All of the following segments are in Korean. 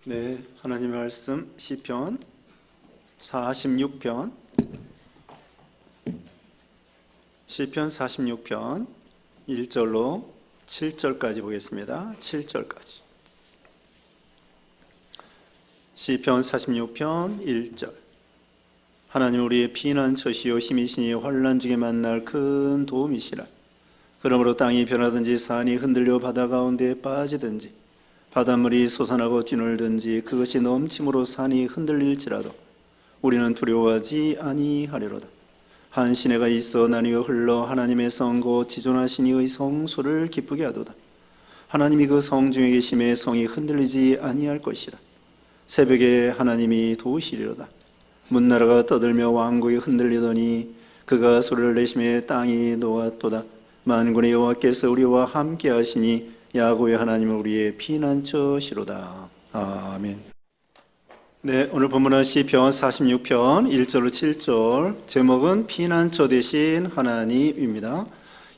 네, 하나님의 말씀 시편 46편 시편 46편 1절로 7절까지 보겠습니다. 7절까지. 시편 46편 1절. 하나님 우리의 피난처시요 힘이시니 환난 중에 만날 큰 도움이시라. 그러므로 땅이 변하든지 산이 흔들려 바다 가운데 빠지든지 바닷물이 솟아나고 뛰놀든지 그것이 넘침으로 산이 흔들릴지라도 우리는 두려워하지 아니하리로다. 한 시내가 있어 나뉘어 흘러 하나님의 성 곧 지존하신 이의 성소를 기쁘게 하도다. 하나님이 그 성 중에 계심에 성이 흔들리지 아니할 것이라. 새벽에 하나님이 도우시리로다. 문나라가 떠들며 왕국이 흔들리더니 그가 소리를 내심에 땅이 놓았도다. 만군의 여호와께서 우리와 함께 하시니 야곱의 하나님은 우리의 피난처시로다. 아멘. 네, 오늘 본문은 시편 46편 1절로 7절, 제목은 피난처 되신 하나님입니다.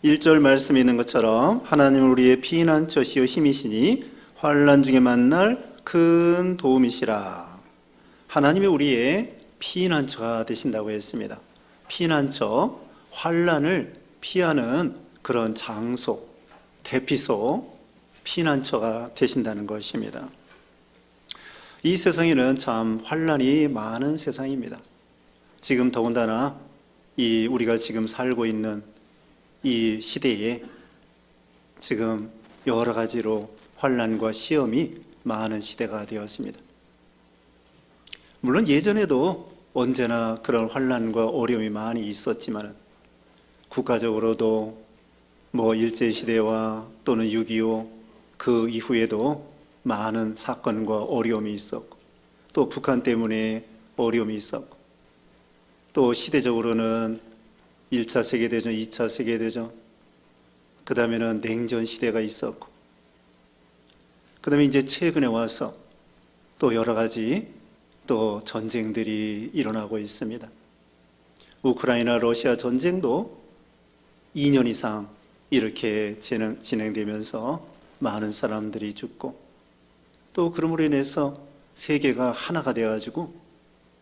1절 말씀에 있는 것처럼 하나님은 우리의 피난처시요 힘이시니 환난 중에 만날 큰 도움이시라. 하나님이 우리의 피난처가 되신다고 했습니다. 피난처, 환난을 피하는 그런 장소, 대피소, 피난처가 되신다는 것입니다. 이 세상에는 참 환난이 많은 세상입니다. 지금 더군다나 우리가 지금 살고 있는 이 시대에 지금 여러 가지로 환난과 시험이 많은 시대가 되었습니다. 물론 예전에도 언제나 그런 환난과 어려움이 많이 있었지만 국가적으로도 일제시대와 또는 6.25 그 이후에도 많은 사건과 어려움이 있었고, 또 북한 때문에 어려움이 있었고, 또 시대적으로는 1차 세계대전, 2차 세계대전, 그 다음에는 냉전 시대가 있었고, 그 다음에 이제 최근에 와서 또 여러 가지 또 전쟁들이 일어나고 있습니다. 우크라이나 러시아 전쟁도 2년 이상 이렇게 진행되면서 많은 사람들이 죽고, 또 그러므로 인해서 세계가 하나가 되어가지고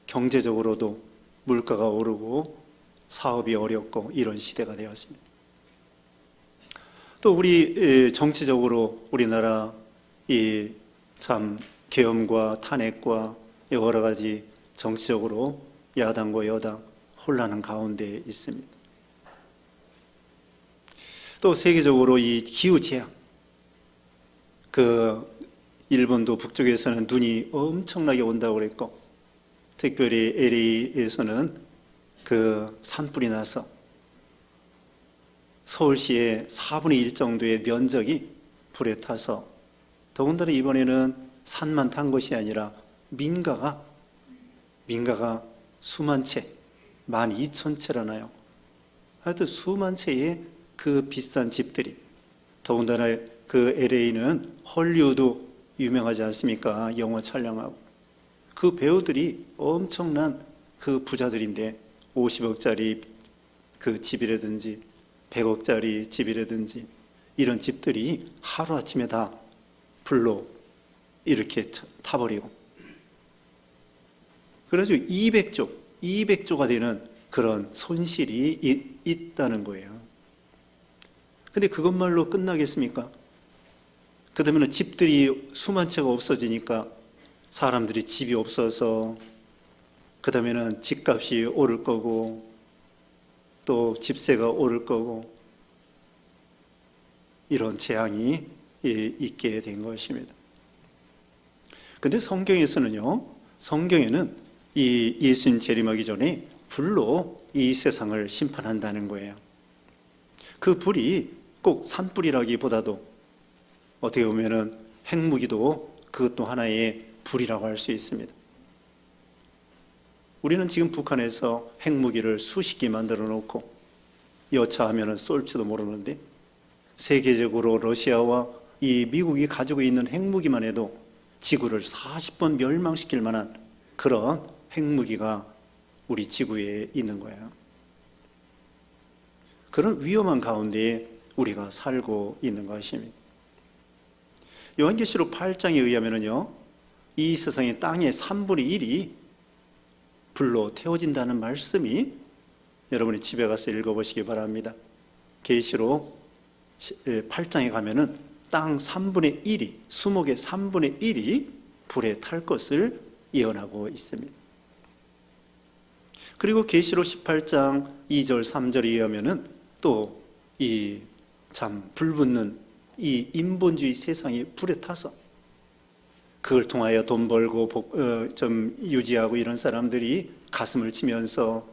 경제적으로도 물가가 오르고 사업이 어렵고 이런 시대가 되었습니다. 또 우리 정치적으로 우리나라 참 계엄과 탄핵과 여러 가지 정치적으로 야당과 여당 혼란한 가운데 있습니다. 또 세계적으로 이 기후재앙, 일본도 북쪽에서는 눈이 엄청나게 온다고 그랬고, 특별히 LA에서는 산불이 나서 서울시의 4분의 1 정도의 면적이 불에 타서, 더군다나 이번에는 산만 탄 것이 아니라 민가가 수만 채, 12,000채라나요. 하여튼 수만 채의 그 비싼 집들이, 더군다나 그 LA는 헐리우드 유명하지 않습니까? 영화 촬영하고. 그 배우들이 엄청난 그 부자들인데 50억짜리 그 집이라든지 100억짜리 집이라든지 이런 집들이 하루아침에 다 불로 이렇게 타버리고, 그래서 200조가 되는 그런 손실이 있다는 거예요. 근데 그것말로 끝나겠습니까? 그 다음에는 집들이 수만 채가 없어지니까 사람들이 집이 없어서, 그 다음에는 집값이 오를 거고, 또 집세가 오를 거고, 이런 재앙이 있게 된 것입니다. 근데 성경에는 이 예수님 재림하기 전에 불로 이 세상을 심판한다는 거예요. 그 불이 꼭 산불이라기보다도 어떻게 보면은 핵무기도 그것도 하나의 불이라고 할 수 있습니다. 우리는 지금 북한에서 핵무기를 수십 개 만들어 놓고 여차하면은 쏠지도 모르는데, 세계적으로 러시아와 이 미국이 가지고 있는 핵무기만 해도 지구를 40번 멸망시킬 만한 그런 핵무기가 우리 지구에 있는 거예요. 그런 위험한 가운데 우리가 살고 있는 것입니다. 요한계시록 8장에 의하면요, 이 세상의 땅의 3분의 1이 불로 태워진다는 말씀이 여러분이 집에 가서 읽어보시기 바랍니다. 계시록 8장에 가면은 땅 3분의 1이, 수목의 3분의 1이 불에 탈 것을 예언하고 있습니다. 그리고 계시록 18장 2절 3절에 의하면은 또 이 참 불붙는 이 인본주의 세상이 불에 타서 그걸 통하여 돈 벌고 좀 유지하고 이런 사람들이 가슴을 치면서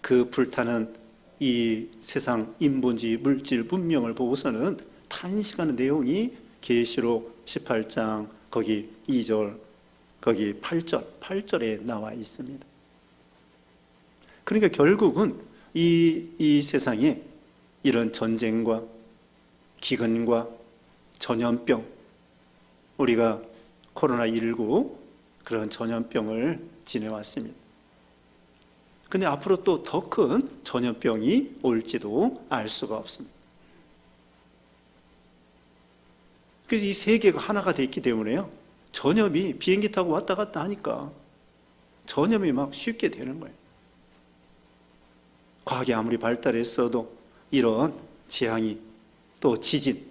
그 불타는 이 세상 인본주의 물질 문명을 보고서는 탄식하는 내용이 계시록 18장 거기 2절 거기 8절에 나와 있습니다. 그러니까 결국은 이 세상에 이런 전쟁과 기근과 전염병, 우리가 코로나19 그런 전염병을 지내왔습니다. 근데 앞으로 또 더 큰 전염병이 올지도 알 수가 없습니다. 그래서 이 세계가 하나가 됐기 때문에요. 전염이 비행기 타고 왔다 갔다 하니까 전염이 막 쉽게 되는 거예요. 과학이 아무리 발달했어도 이런 재앙이 또 지진,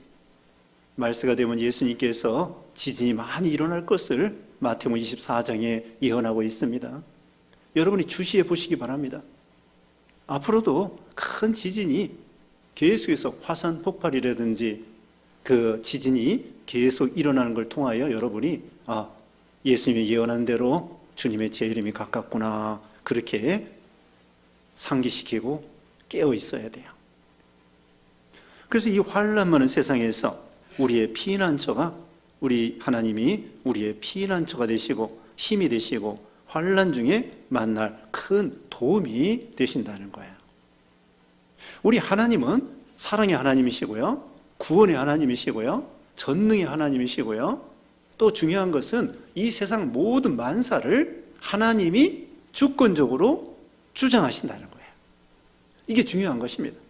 말세가 되면 예수님께서 지진이 많이 일어날 것을 마태복음 24장에 예언하고 있습니다. 여러분이 주시해 보시기 바랍니다. 앞으로도 큰 지진이 계속해서 화산 폭발이라든지 그 지진이 계속 일어나는 걸 통하여 여러분이 예수님이 예언한 대로 주님의 재림이 가깝구나 그렇게 상기시키고 깨어 있어야 돼요. 그래서 이 환난 많은 세상에서 우리의 피난처가 우리 하나님이 우리의 피난처가 되시고 힘이 되시고 환난 중에 만날 큰 도움이 되신다는 거예요. 우리 하나님은 사랑의 하나님이시고요, 구원의 하나님이시고요, 전능의 하나님이시고요, 또 중요한 것은 이 세상 모든 만사를 하나님이 주권적으로 주장하신다는 거예요. 이게 중요한 것입니다.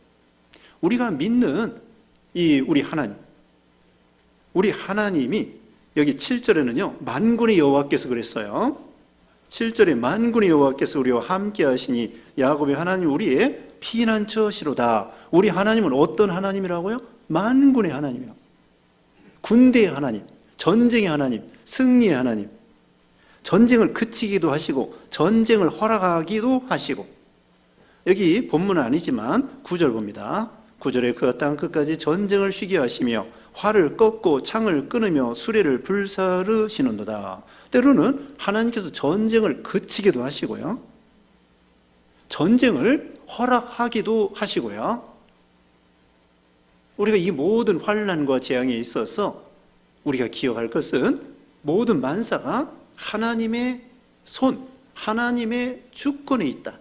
우리가 믿는 우리 하나님, 우리 하나님이 여기 7절에는요 만군의 여호와께서 그랬어요. 7절에 만군의 여호와께서 우리와 함께 하시니 야곱의 하나님 우리의 피난처시로다. 우리 하나님은 어떤 하나님이라고요? 만군의 하나님이요. 군대의 하나님, 전쟁의 하나님, 승리의 하나님. 전쟁을 그치기도 하시고 전쟁을 허락하기도 하시고. 여기 본문은 아니지만 9절 봅니다. 9절에 그가 땅 끝까지 전쟁을 쉬게 하시며 활을 꺾고 창을 끊으며 수레를 불사르시는도다. 때로는 하나님께서 전쟁을 그치기도 하시고요, 전쟁을 허락하기도 하시고요. 우리가 이 모든 환난과 재앙에 있어서 우리가 기억할 것은 모든 만사가 하나님의 손, 하나님의 주권에 있다.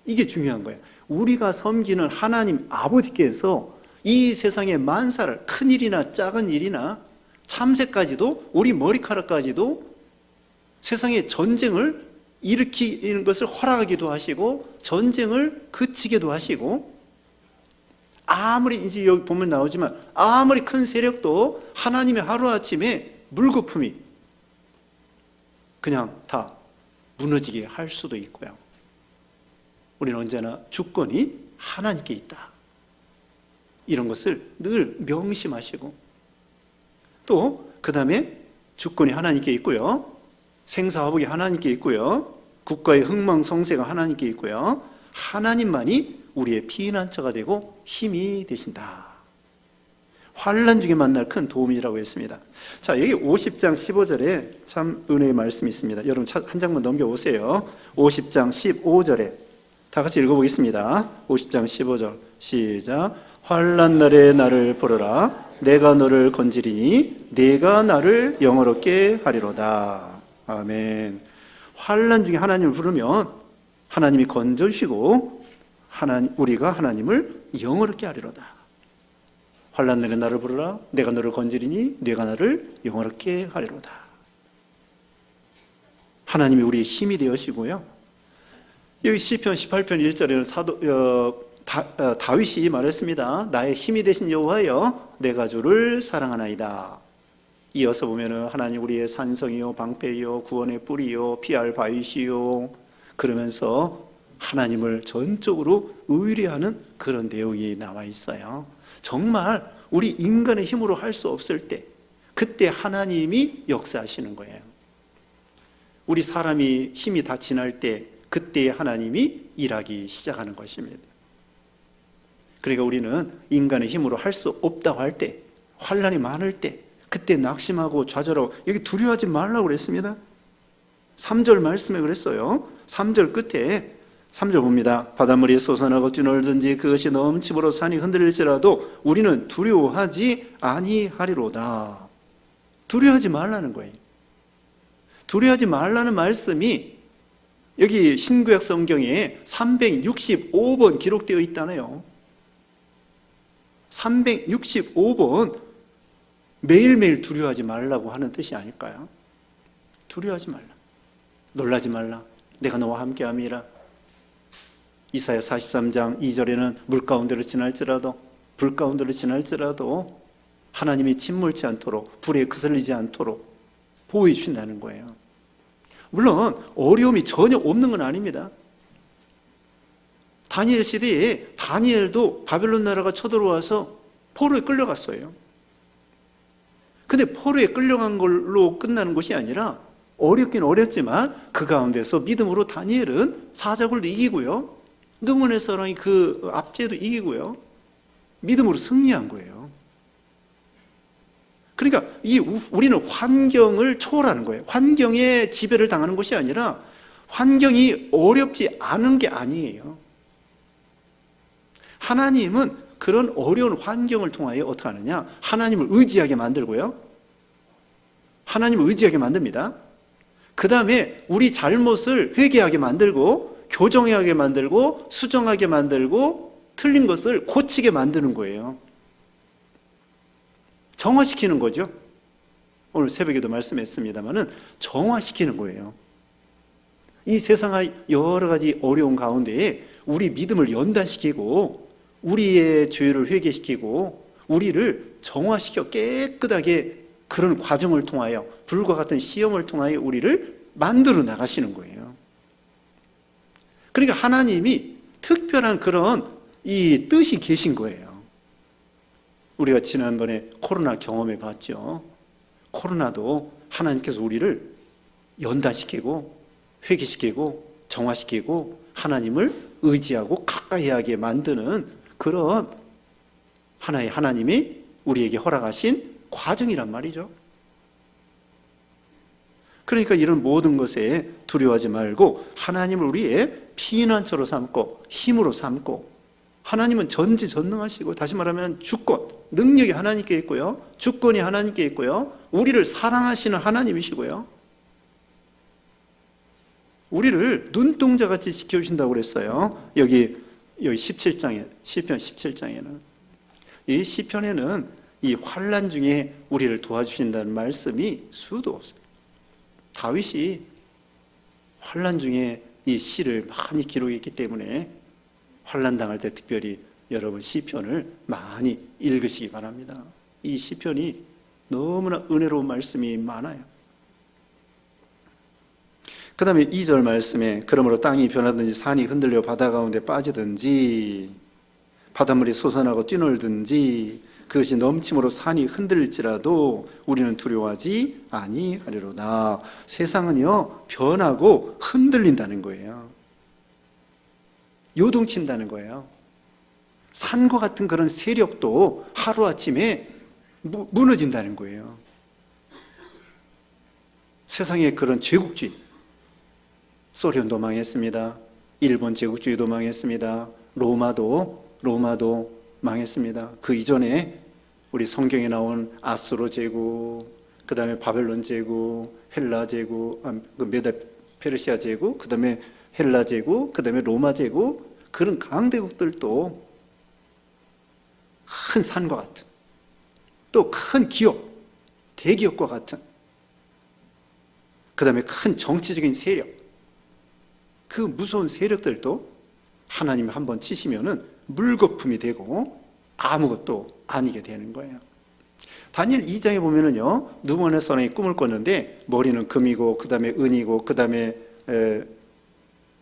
이게 중요한 거예요. 우리가 섬기는 하나님 아버지께서 이 세상의 만사를 큰 일이나 작은 일이나 참새까지도 우리 머리카락까지도 세상의 전쟁을 일으키는 것을 허락하기도 하시고 전쟁을 그치기도 하시고, 아무리 이제 여기 보면 나오지만 아무리 큰 세력도 하나님의 하루아침에 물거품이 그냥 다 무너지게 할 수도 있고요. 우리는 언제나 주권이 하나님께 있다. 이런 것을 늘 명심하시고, 또 그 다음에 주권이 하나님께 있고요, 생사화복이 하나님께 있고요, 국가의 흥망성쇠가 하나님께 있고요, 하나님만이 우리의 피난처가 되고 힘이 되신다. 환난 중에 만날 큰 도움이라고 했습니다. 자, 여기 50장 15절에 참 은혜의 말씀이 있습니다. 여러분 한 장만 넘겨오세요. 50장 15절에 다 같이 읽어보겠습니다. 50장 15절 시작. 환난 날에 나를 부르라. 내가 너를 건지리니 내가 나를 영화롭게 하리로다. 아멘. 환난 중에 하나님을 부르면 하나님이 건져주시고 우리가 하나님을 영화롭게 하리로다. 환난 날에 나를 부르라. 내가 너를 건지리니 내가 나를 영화롭게 하리로다. 하나님이 우리의 힘이 되시고요. 여기 시편 18편 1절에는 다윗이 말했습니다. 나의 힘이 되신 여호와여, 내가 주를 사랑하나이다. 이어서 보면은 하나님 우리의 산성이요 방패요 구원의 뿌리요 피할 바위시요, 그러면서 하나님을 전적으로 의뢰하는 그런 내용이 나와 있어요. 정말 우리 인간의 힘으로 할 수 없을 때, 그때 하나님이 역사하시는 거예요. 우리 사람이 힘이 다 지날 때, 그때 하나님이 일하기 시작하는 것입니다. 그러니까 우리는 인간의 힘으로 할 수 없다고 할 때, 환난이 많을 때, 그때 낙심하고 좌절하고, 여기 두려워하지 말라고 그랬습니다. 3절 말씀에 그랬어요. 3절 끝에 3절 봅니다. 바닷물이 솟아나고 뛰놀든지 그것이 넘침으로 산이 흔들릴지라도 우리는 두려워하지 아니하리로다. 두려워하지 말라는 거예요. 두려워하지 말라는 말씀이 여기 신구약 성경에 365번 기록되어 있다네요. 365번 매일매일 두려워하지 말라고 하는 뜻이 아닐까요? 두려워하지 말라, 놀라지 말라, 내가 너와 함께함이라. 이사야 43장 2절에는 물 가운데로 지날지라도, 불 가운데로 지날지라도 하나님이 침몰치 않도록, 불에 그슬리지 않도록 보호해 주신다는 거예요. 물론 어려움이 전혀 없는 건 아닙니다. 다니엘 시대에 다니엘도 바벨론 나라가 쳐들어와서 포로에 끌려갔어요. 근데 포로에 끌려간 걸로 끝나는 것이 아니라, 어렵긴 어렵지만 그 가운데서 믿음으로 다니엘은 사자굴도 이기고요, 능원의 사랑이 그 압제도 이기고요, 믿음으로 승리한 거예요. 그러니까 우리는 환경을 초월하는 거예요. 환경에 지배를 당하는 것이 아니라 환경이 어렵지 않은 게 아니에요. 하나님은 그런 어려운 환경을 통하여 어떻게 하느냐? 하나님을 의지하게 만들고요, 하나님을 의지하게 만듭니다. 그 다음에 우리 잘못을 회개하게 만들고, 교정하게 만들고, 수정하게 만들고, 틀린 것을 고치게 만드는 거예요. 정화시키는 거죠. 오늘 새벽에도 말씀했습니다마는 정화시키는 거예요. 이 세상의 여러 가지 어려운 가운데에 우리 믿음을 연단시키고, 우리의 죄를 회개시키고, 우리를 정화시켜 깨끗하게, 그런 과정을 통하여, 불과 같은 시험을 통하여 우리를 만들어 나가시는 거예요. 그러니까 하나님이 특별한 그런 이 뜻이 계신 거예요. 우리가 지난번에 코로나 경험해 봤죠. 코로나도 하나님께서 우리를 연단시키고 회개시키고 정화시키고 하나님을 의지하고 가까이 하게 만드는 그런 하나의 하나님이 우리에게 허락하신 과정이란 말이죠. 그러니까 이런 모든 것에 두려워하지 말고 하나님을 우리의 피난처로 삼고 힘으로 삼고, 하나님은 전지전능하시고, 다시 말하면 주권, 능력이 하나님께 있고요, 주권이 하나님께 있고요, 우리를 사랑하시는 하나님이시고요, 우리를 눈동자같이 지켜주신다고 그랬어요. 여기 17장에, 시편 17장에는, 이 시편에는 이 환난 중에 우리를 도와주신다는 말씀이 수도 없어요. 다윗이 환난 중에 이 시를 많이 기록했기 때문에 환난 당할 때 특별히 여러분 시편을 많이 읽으시기 바랍니다. 이 시편이 너무나 은혜로운 말씀이 많아요. 그 다음에 2절 말씀에 그러므로 땅이 변하든지 산이 흔들려 바다 가운데 빠지든지 바닷물이 솟아나고 뛰놀든지 그것이 넘침으로 산이 흔들릴지라도 우리는 두려워하지 아니하리로다. 세상은요 변하고 흔들린다는 거예요. 요동친다는 거예요. 산과 같은 그런 세력도 하루아침에 무너진다는 거예요. 세상의 그런 제국주의, 소련도 망했습니다. 일본 제국주의도 망했습니다. 로마도 망했습니다. 그 이전에 우리 성경에 나온 아수르 제국, 그 다음에 바벨론 제국, 헬라 제국, 메다 페르시아 제국, 그 다음에 헬라 제국, 그 다음에 로마 제국, 그런 강대국들도 큰 산과 같은, 또 큰 기업, 대기업과 같은, 그 다음에 큰 정치적인 세력, 그 무서운 세력들도 하나님이 한번 치시면은 물거품이 되고 아무것도 아니게 되는 거예요. 다니엘 2장에 보면은요, 느부갓네살이 꿈을 꿨는데 머리는 금이고 그 다음에 은이고 그 다음에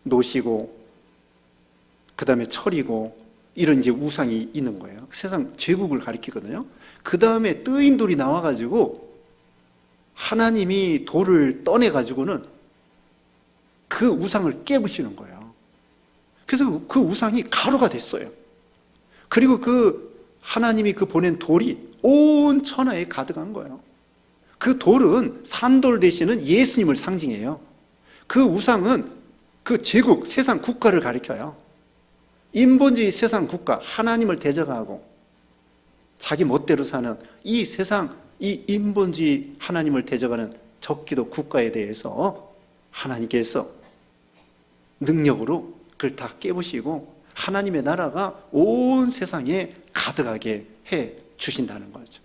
노시고 그 다음에 철이고 이런 이제 우상이 있는 거예요. 세상 제국을 가리키거든요. 그 다음에 뜨인 돌이 나와가지고 하나님이 돌을 떠내가지고는 그 우상을 깨부시는 거예요. 그래서 그 우상이 가루가 됐어요. 그리고 그 하나님이 그 보낸 돌이 온 천하에 가득한 거예요. 그 돌은 산돌 대신은 예수님을 상징해요. 그 우상은 그 제국, 세상 국가를 가리켜요. 인본주의 세상 국가, 하나님을 대적하고 자기 멋대로 사는 이 세상, 이 인본주의 하나님을 대적하는 적기도 국가에 대해서 하나님께서 능력으로 그걸 다 깨부시고 하나님의 나라가 온 세상에 가득하게 해 주신다는 거죠.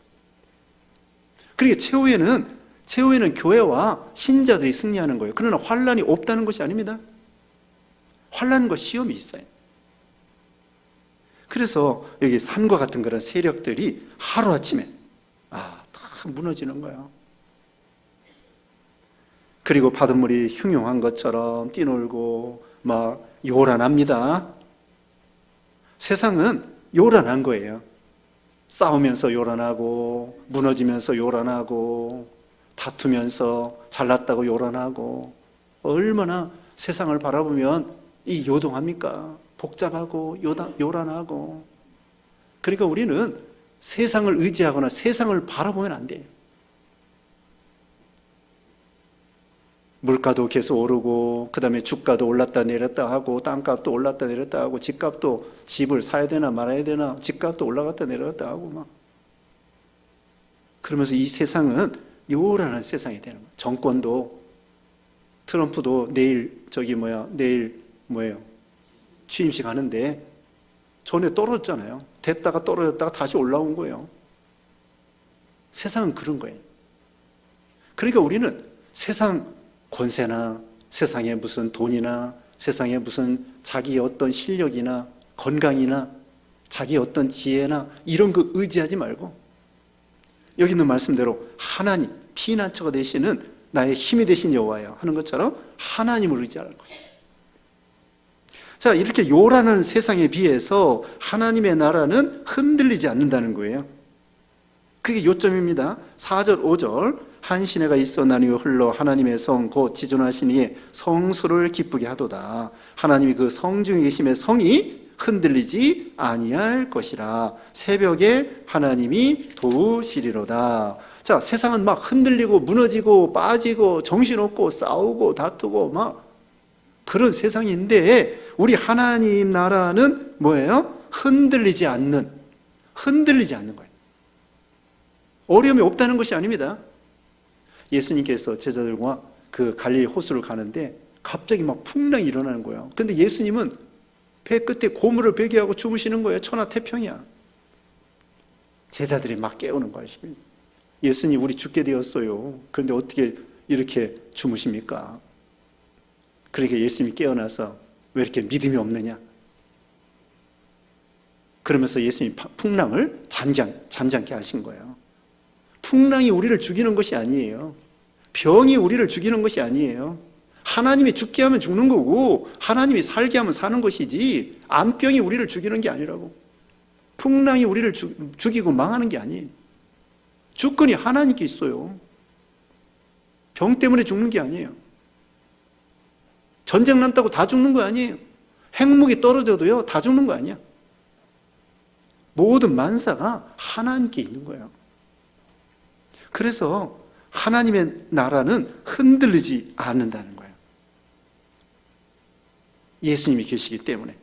그리고 최후에는 교회와 신자들이 승리하는 거예요. 그러나 환란이 없다는 것이 아닙니다. 환란과 시험이 있어요. 그래서 여기 산과 같은 그런 세력들이 하루아침에 다 무너지는 거예요. 그리고 바닷물이 흉흉한 것처럼 뛰놀고 막 요란합니다. 세상은 요란한 거예요. 싸우면서 요란하고 무너지면서 요란하고 다투면서 잘났다고 요란하고 얼마나 세상을 바라보면 이 요동합니까? 복잡하고 요란하고. 그러니까 우리는 세상을 의지하거나 세상을 바라보면 안 돼요. 물가도 계속 오르고 그 다음에 주가도 올랐다 내렸다 하고 땅값도 올랐다 내렸다 하고 집값도 집을 사야 되나 말아야 되나 집값도 올라갔다 내려갔다 하고 막 그러면서 이 세상은 요란한 세상이 되는 거예요. 정권도 트럼프도 내일 취임식 하는데 전에 떨어졌잖아요. 됐다가 떨어졌다가 다시 올라온 거예요. 세상은 그런 거예요. 그러니까 우리는 세상 권세나 세상에 무슨 돈이나 세상에 무슨 자기의 어떤 실력이나 건강이나 자기의 어떤 지혜나 이런 거 의지하지 말고 여기 있는 말씀대로 하나님, 피난처가 되시는 나의 힘이 되신 여호와여 하는 것처럼 하나님을 의지하는 거예요. 자, 이렇게 요란한 세상에 비해서 하나님의 나라는 흔들리지 않는다는 거예요. 그게 요점입니다. 4절, 5절 한 시내가 있어 나뉘어 흘러 하나님의 성 곧 지존하신 이의 성소를 기쁘게 하도다. 하나님이 그 성 중에 계심의 성이 흔들리지 아니할 것이라. 새벽에 하나님이 도우시리로다. 자, 세상은 막 흔들리고 무너지고 빠지고 정신없고 싸우고 다투고 막 그런 세상인데 우리 하나님 나라는 뭐예요? 흔들리지 않는 거예요. 어려움이 없다는 것이 아닙니다. 예수님께서 제자들과 그 갈릴리 호수를 가는데 갑자기 막 풍랑이 일어나는 거예요. 근데 예수님은 배 끝에 고물을 베게 하고 주무시는 거예요. 천하태평이야. 제자들이 막 깨우는 거예요. 예수님 우리 죽게 되었어요. 그런데 어떻게 이렇게 주무십니까? 그러니까 예수님이 깨어나서 왜 이렇게 믿음이 없느냐? 그러면서 예수님이 풍랑을 잠잠케 하신 거예요. 풍랑이 우리를 죽이는 것이 아니에요. 병이 우리를 죽이는 것이 아니에요. 하나님이 죽게 하면 죽는 거고 하나님이 살게 하면 사는 것이지 암병이 우리를 죽이는 게 아니라고. 풍랑이 우리를 죽이고 망하는 게 아니에요. 주권이 하나님께 있어요. 병 때문에 죽는 게 아니에요. 전쟁 난다고 다 죽는 거 아니에요. 핵무기 떨어져도요 다 죽는 거 아니야. 모든 만사가 하나님께 있는 거예요. 그래서 하나님의 나라는 흔들리지 않는다는 거예요. 예수님이 계시기 때문에,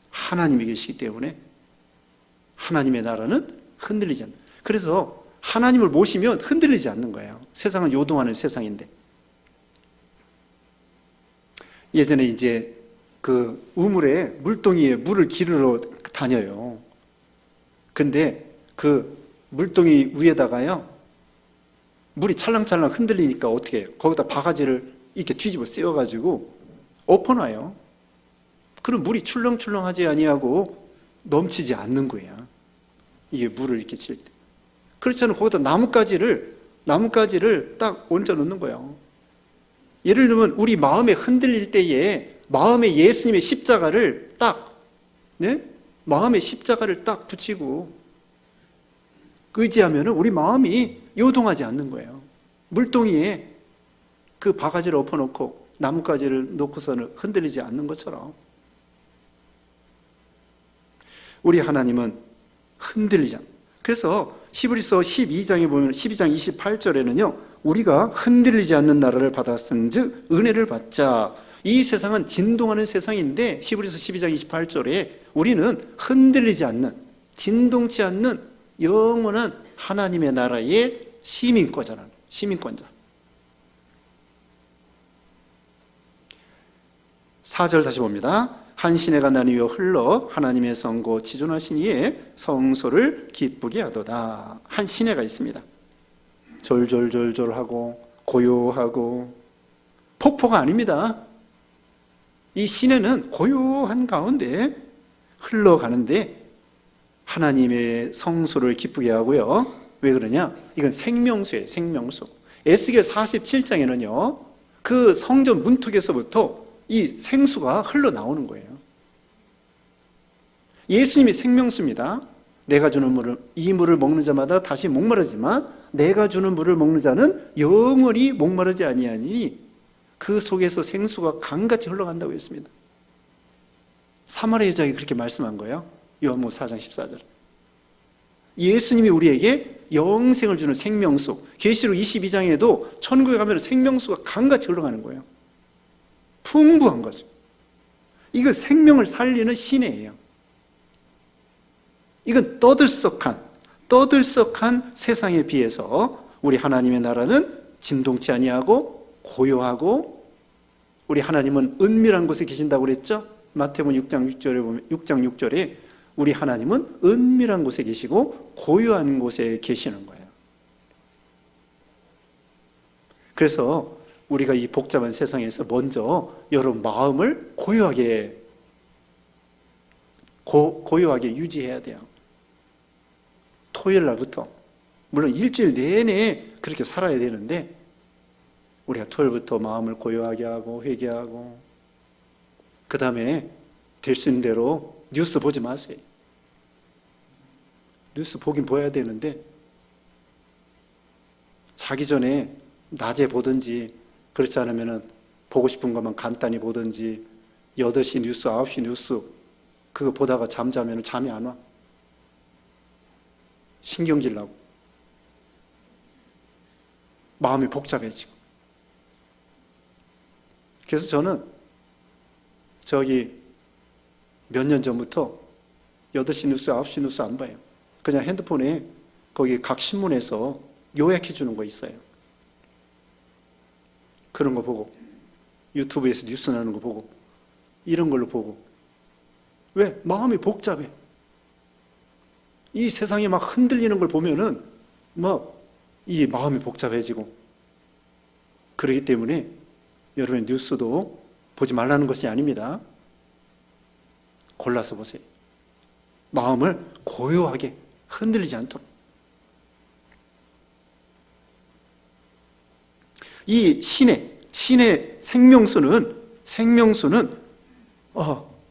하나님이 계시기 때문에 하나님의 나라는 흔들리지 않는다. 그래서 하나님을 모시면 흔들리지 않는 거예요. 세상은 요동하는 세상인데. 예전에 이제 그 우물에 물동이에 물을 기르러 다녀요. 근데 그 물동이 위에다가요 물이 찰랑찰랑 흔들리니까 어떻게 해요? 거기다 바가지를 이렇게 뒤집어 씌워가지고 엎어놔요. 그럼 물이 출렁출렁하지 아니하고 넘치지 않는 거예요. 이게 물을 이렇게 칠 때. 그렇지 않으면 거기다 나뭇가지를 딱 얹어 놓는 거예요. 예를 들면 우리 마음에 흔들릴 때에 마음에 예수님의 십자가를 딱, 네? 마음에 십자가를 딱 붙이고 의지하면 우리 마음이 요동하지 않는 거예요. 물동이에 그 바가지를 엎어놓고 나뭇가지를 놓고서는 흔들리지 않는 것처럼 우리 하나님은 흔들리지 않아요. 그래서 히브리서 12장에 보면 12장 28절에는요 우리가 흔들리지 않는 나라를 받았은즉 은혜를 받자. 이 세상은 진동하는 세상인데 히브리서 12장 28절에 우리는 흔들리지 않는, 진동치 않는 영원한 하나님의 나라의 시민권자. 시민권자. 4절 다시 봅니다. 한 시내가 나뉘어 흘러 하나님의 성고 지존하신 이의 성소를 기쁘게 하도다. 한 시내가 있습니다. 졸졸졸졸하고 고요하고 폭포가 아닙니다. 이 시내는 고요한 가운데 흘러가는데 하나님의 성소를 기쁘게 하고요. 왜 그러냐? 이건 생명수예요. 생명수. 에스겔 47장에는요 그 성전 문턱에서부터 이 생수가 흘러나오는 거예요. 예수님이 생명수입니다. 내가 주는 물을, 이 물을 먹는 자마다 다시 목마르지만 내가 주는 물을 먹는 자는 영원히 목마르지 아니하니 그 속에서 생수가 강같이 흘러간다고 했습니다. 사마리아 여자에게 그렇게 말씀한 거예요. 요한복음 4장 14절. 예수님이 우리에게 영생을 주는 생명수. 계시록 22장에도 천국에 가면 생명수가 강같이 흘러가는 거예요. 풍부한 거죠. 이거 생명을 살리는 시내예요. 이건 떠들썩한 세상에 비해서 우리 하나님의 나라는 진동치 아니하고 고요하고 우리 하나님은 은밀한 곳에 계신다고 그랬죠? 마태복음 6장 6절에 보면 6장 6절에 우리 하나님은 은밀한 곳에 계시고 고요한 곳에 계시는 거예요. 그래서 우리가 이 복잡한 세상에서 먼저 여러분 마음을 고요하게 유지해야 돼요. 토요일 날부터 물론 일주일 내내 그렇게 살아야 되는데 우리가 토요일부터 마음을 고요하게 하고 회개하고 그 다음에 될 수 있는 대로 뉴스 보지 마세요. 뉴스 보긴 봐야 되는데 자기 전에 낮에 보든지 그렇지 않으면 보고 싶은 것만 간단히 보든지 8시 뉴스, 9시 뉴스 그거 보다가 잠자면 잠이 안 와. 신경질 나고 마음이 복잡해지고. 그래서 저는 몇 년 전부터 8시 뉴스, 9시 뉴스 안 봐요. 그냥 핸드폰에 거기 각 신문에서 요약해 주는 거 있어요. 그런 거 보고 유튜브에서 뉴스 나는 거 보고 이런 걸로 보고. 왜? 마음이 복잡해. 이 세상이 막 흔들리는 걸 보면은 막 이 마음이 복잡해지고 그러기 때문에 여러분의 뉴스도 보지 말라는 것이 아닙니다. 골라서 보세요. 마음을 고요하게 흔들리지 않도록. 이 신의 생명수는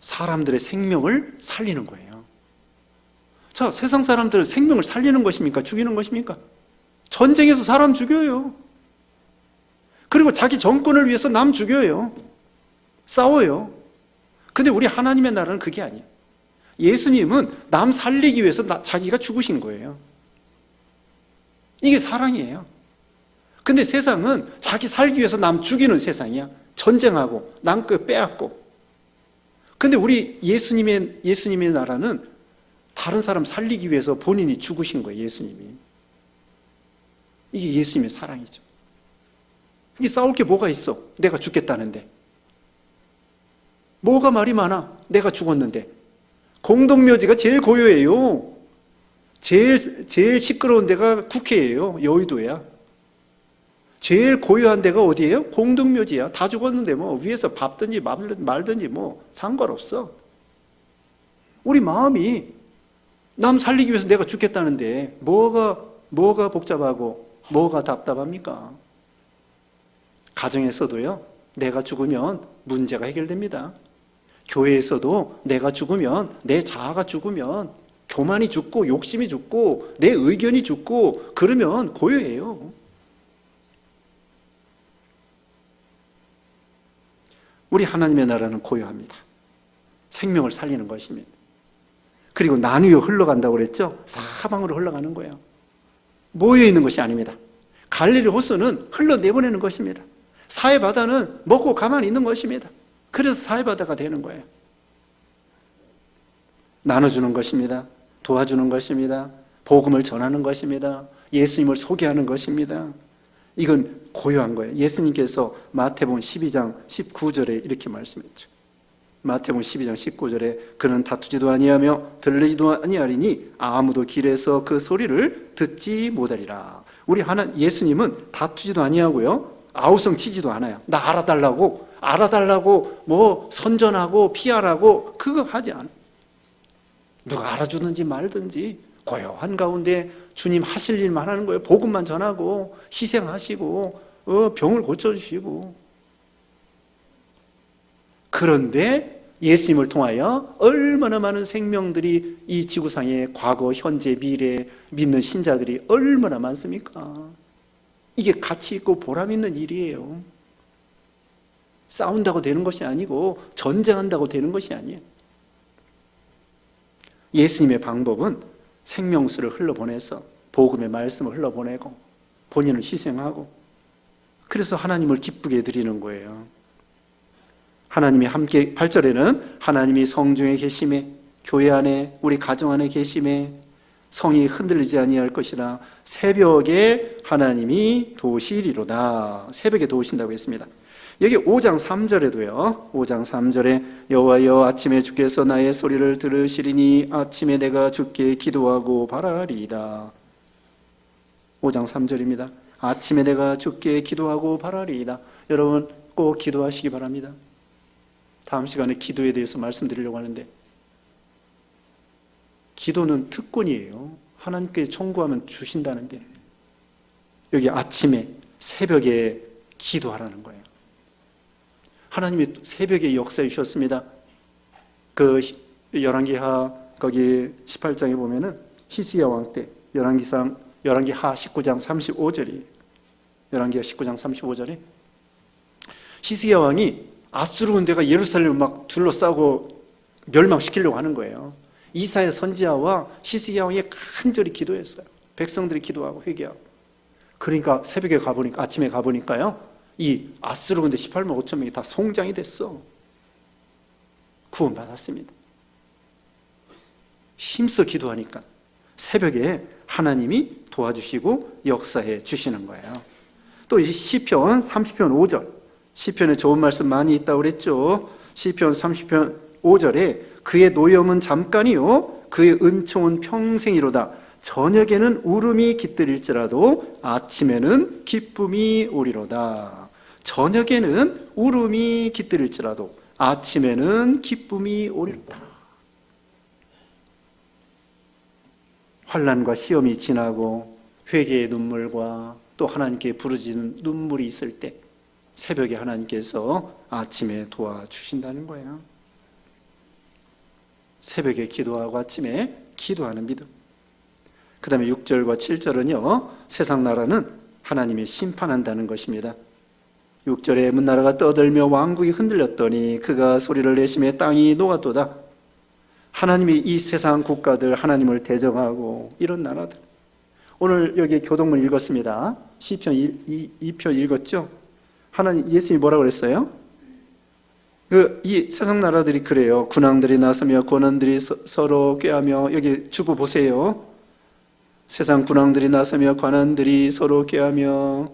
사람들의 생명을 살리는 거예요. 자, 세상 사람들은 생명을 살리는 것입니까? 죽이는 것입니까? 전쟁에서 사람 죽여요. 그리고 자기 정권을 위해서 남 죽여요. 싸워요. 근데 우리 하나님의 나라는 그게 아니에요. 예수님은 남 살리기 위해서 자기가 죽으신 거예요. 이게 사랑이에요. 근데 세상은 자기 살기 위해서 남 죽이는 세상이야. 전쟁하고 남 거 빼앗고. 근데 우리 예수님의 나라는 다른 사람 살리기 위해서 본인이 죽으신 거예요. 예수님이. 이게 예수님의 사랑이죠. 이게 싸울 게 뭐가 있어? 내가 죽겠다는데. 뭐가 말이 많아? 내가 죽었는데. 공동묘지가 제일 고요해요. 제일 시끄러운 데가 국회예요. 여의도야. 제일 고요한 데가 어디예요? 공동묘지야. 다 죽었는데 뭐 위에서 밟든지 말든지 뭐 상관없어. 우리 마음이 남 살리기 위해서 내가 죽겠다는데 뭐가 뭐가 복잡하고 뭐가 답답합니까? 가정에서도요, 내가 죽으면 문제가 해결됩니다. 교회에서도 내가 죽으면, 내 자아가 죽으면 교만이 죽고 욕심이 죽고 내 의견이 죽고 그러면 고요해요. 우리 하나님의 나라는 고요합니다. 생명을 살리는 것입니다. 그리고 나누어 흘러간다고 그랬죠? 사방으로 흘러가는 거예요. 모여 있는 것이 아닙니다. 갈릴리 호수는 흘러내보내는 것입니다. 사해바다는 먹고 가만히 있는 것입니다. 그래서 사해바다가 되는 거예요. 나눠주는 것입니다. 도와주는 것입니다. 복음을 전하는 것입니다. 예수님을 소개하는 것입니다. 이건 고요한 거예요. 예수님께서 마태복음 12장 19절에 이렇게 말씀했죠. 마태복음 12장 19절에 그는 다투지도 아니하며 들리지도 아니하리니 아무도 길에서 그 소리를 듣지 못하리라. 우리 예수님은 다투지도 아니하고요, 아우성 치지도 않아요. 나 알아달라고 뭐 선전하고 피하라고 그거 하지 않아요. 누가 알아주든지 말든지 고요한 가운데 주님 하실 일만 하는 거예요. 복음만 전하고 희생하시고 병을 고쳐주시고. 그런데 예수님을 통하여 얼마나 많은 생명들이 이 지구상에 과거, 현재, 미래 믿는 신자들이 얼마나 많습니까? 이게 가치 있고 보람 있는 일이에요. 싸운다고 되는 것이 아니고 전쟁한다고 되는 것이 아니에요. 예수님의 방법은 생명수를 흘러보내서 복음의 말씀을 흘러보내고 본인을 희생하고, 그래서 하나님을 기쁘게 드리는 거예요. 하나님이 함께, 8절에는 하나님이 성중에 계심에, 교회 안에, 우리 가정 안에 계심에 성이 흔들리지 아니할 것이라. 새벽에 하나님이 도우시리로다. 새벽에 도우신다고 했습니다. 여기 5장 3절에도요. 5장 3절에 여호와여 아침에 주께서 나의 소리를 들으시리니 아침에 내가 주께 기도하고 바라리이다. 5장 3절입니다. 아침에 내가 주께 기도하고 바라리이다. 여러분 꼭 기도하시기 바랍니다. 다음 시간에 기도에 대해서 말씀드리려고 하는데, 기도는 특권이에요. 하나님께 청구하면 주신다는데, 여기 아침에 새벽에 기도하라는 거예요. 하나님이 새벽에 역사해 주셨습니다. 그 열왕기하 거기 18장에 보면은 히스기야 왕 때, 열왕기하 19장 35절이, 열왕기하 19장 35절에 히스기야 왕이 아수르 군대가 예루살렘을 막 둘러싸고 멸망시키려고 하는 거예요. 이사야 선지자와 히스기야 왕이 간절히 기도했어요. 백성들이 기도하고 회개하고. 그러니까 새벽에 가보니까, 아침에 가보니까요, 이 아수르 군대 18만 5천 명이 다 송장이 됐어. 구원받았습니다. 힘써 기도하니까 새벽에 하나님이 도와주시고 역사해 주시는 거예요. 또 이 시편 30편 5절, 시편에 좋은 말씀 많이 있다고 그랬죠. 시편 30편 5절에 그의 노염은 잠깐이요 그의 은총은 평생이로다. 저녁에는 울음이 깃들일지라도 아침에는 기쁨이 오리로다. 저녁에는 울음이 깃들일지라도 아침에는 기쁨이 오리로다. 환난과 시험이 지나고 회개의 눈물과 또 하나님께 부르짖는 눈물이 있을 때 새벽에 하나님께서 아침에 도와주신다는 거예요. 새벽에 기도하고 아침에 기도하는 믿음. 그 다음에 6절과 7절은요, 세상 나라는 하나님이 심판한다는 것입니다. 6절에 문나라가 떠들며 왕국이 흔들렸더니 그가 소리를 내심에 땅이 녹았도다. 하나님이 이 세상 국가들, 하나님을 대적하고 이런 나라들. 오늘 여기 교동문 읽었습니다. 시편 2편 읽었죠? 하나님, 예수님이 뭐라고 그랬어요? 이 세상 나라들이 그래요. 군왕들이 나서며 권원들이 서로 꾀하며, 여기 주보 보세요. 세상 군왕들이 나서며 관원들이 서로 꾀하며,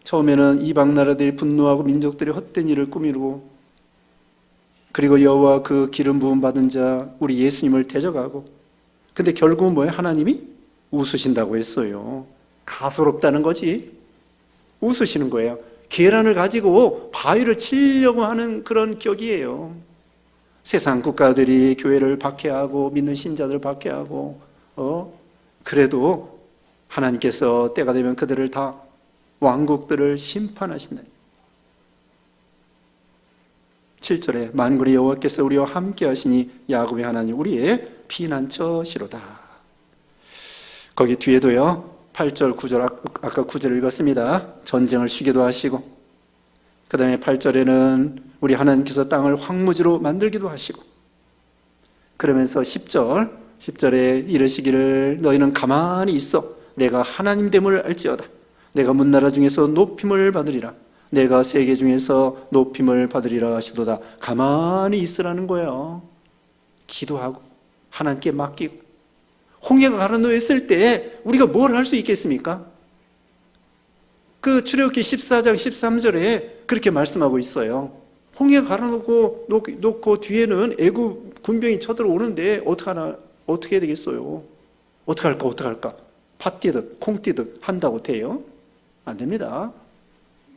처음에는 이방 나라들이 분노하고 민족들이 헛된 일을 꾸미고, 그리고 여호와 그 기름 부음 받은 자 우리 예수님을 대적하고, 근데 결국은 뭐예요? 하나님이 웃으신다고 했어요. 가소롭다는 거지. 웃으시는 거예요. 계란을 가지고 바위를 치려고 하는 그런 격이에요. 세상 국가들이 교회를 박해하고 믿는 신자들을 박해하고, 그래도 하나님께서 때가 되면 그들을 다 왕국들을 심판하신다. 7절에 만군의 여호와께서 우리와 함께 하시니 야곱의 하나님 우리의 피난처시로다. 거기 뒤에도요 8절 9절 아까 9절 읽었습니다. 전쟁을 쉬기도 하시고 그 다음에 8절에는 우리 하나님께서 땅을 황무지로 만들기도 하시고 그러면서 10절에 이르시기를 너희는 가만히 있어 내가 하나님 됨을 알지어다. 내가 문나라 중에서 높임을 받으리라. 내가 세계 중에서 높임을 받으리라 하시도다. 가만히 있으라는 거예요. 기도하고 하나님께 맡기고. 홍해가 가라놓였을 때 우리가 뭘 할 수 있겠습니까? 그 출애굽기 14장 13절에 그렇게 말씀하고 있어요. 홍해가 가라놓고 뒤에는 애굽 군병이 쳐들어오는데 어떻게 해야 되겠어요? 어떻게 할까? 팥 뛰듯 콩 뛰듯 한다고 돼요? 안 됩니다.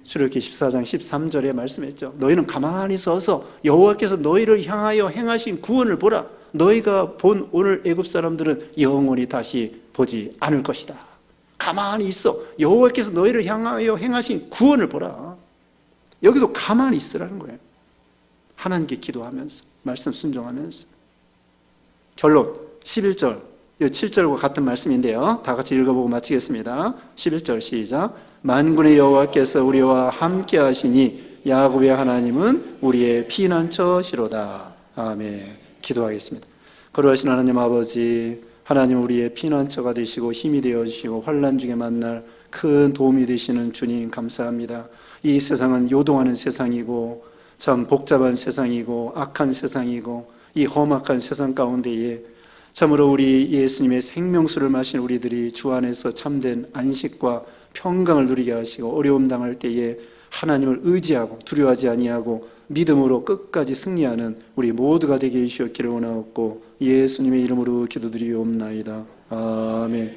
출애굽기 14장 13절에 말씀했죠. 너희는 가만히 서서 여호와께서 너희를 향하여 행하신 구원을 보라. 너희가 본 오늘 애굽 사람들은 영원히 다시 보지 않을 것이다. 가만히 있어. 여호와께서 너희를 향하여 행하신 구원을 보라. 여기도 가만히 있으라는 거예요. 하나님께 기도하면서 말씀 순종하면서. 결론 11절 7절과 같은 말씀인데요. 다 같이 읽어보고 마치겠습니다. 11절 시작. 만군의 여호와께서 우리와 함께 하시니 야곱의 하나님은 우리의 피난처시로다. 아멘. 기도하겠습니다. 거룩하신 하나님 아버지, 하나님 우리의 피난처가 되시고 힘이 되어주시고 환난 중에 만날 큰 도움이 되시는 주님 감사합니다. 이 세상은 요동하는 세상이고 참 복잡한 세상이고 악한 세상이고 이 험악한 세상 가운데에 참으로 우리 예수님의 생명수를 마신 우리들이 주 안에서 참된 안식과 평강을 누리게 하시고 어려움 당할 때에 하나님을 의지하고 두려워하지 아니하고 믿음으로 끝까지 승리하는 우리 모두가 되게 해주셨기를 원하옵고 예수님의 이름으로 기도드리옵나이다. 아멘.